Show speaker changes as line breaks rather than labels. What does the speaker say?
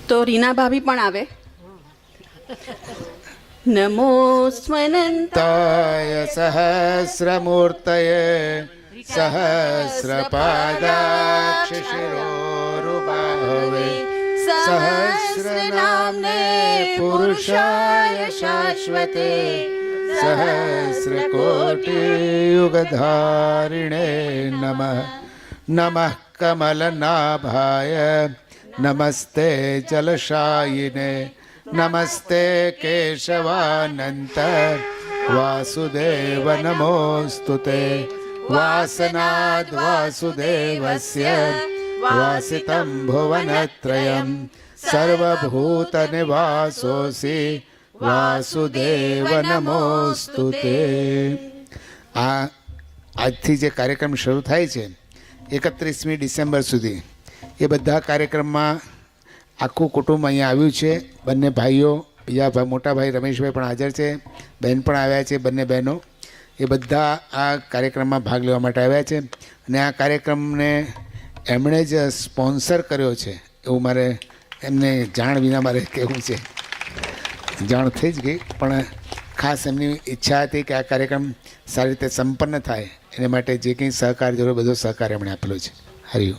તો રીના ભાભી પણ આવે. નમો સ્વનંતાય
સહસ્રમૂર્તયે સહસ્રપાદાક્ષિશિરોરુબાહવે સહસ્રનામ્ને પુરુષાય શાશ્વતે સહસ્રકોટિયુગધારિણે નમઃ. નમઃ કમલનાભાય નમસ્તે જલશાયિને નમસ્તે કેશવાનંત વાસુદેવ નમોસ્તુતે. વાસનાદ વાસુદેવસ્ય વાસિતં ભુવનત્રયં સર્વભૂતનિવાસોऽસि વાસુદેવ નમોસ્તુતે. આજથી જે કાર્યક્રમ શરૂ થાય છે 31મી ડિસેમ્બર સુધી, એ બધા કાર્યક્રમમાં આખું કુટુંબ અહીંયા આવ્યું છે. બંને ભાઈઓ, બીજા મોટા ભાઈ રમેશભાઈ પણ હાજર છે, બહેન પણ આવ્યા છે, બંને બહેનો. એ બધા આ કાર્યક્રમમાં ભાગ લેવા માટે આવ્યા છે. અને આ કાર્યક્રમને એમણે જ સ્પોન્સર કર્યો છે એવું મારે એમને જાણ વિના મારે કહેવું છે. જાણ થઈ જ ગઈ, પણ ખાસ એમની ઈચ્છા હતી કે આ કાર્યક્રમ સારી રીતે સંપન્ન થાય, એને માટે જે કંઈ સહકાર જરૂર બધો સહકાર એમણે આપેલો છે. હરિઓમ.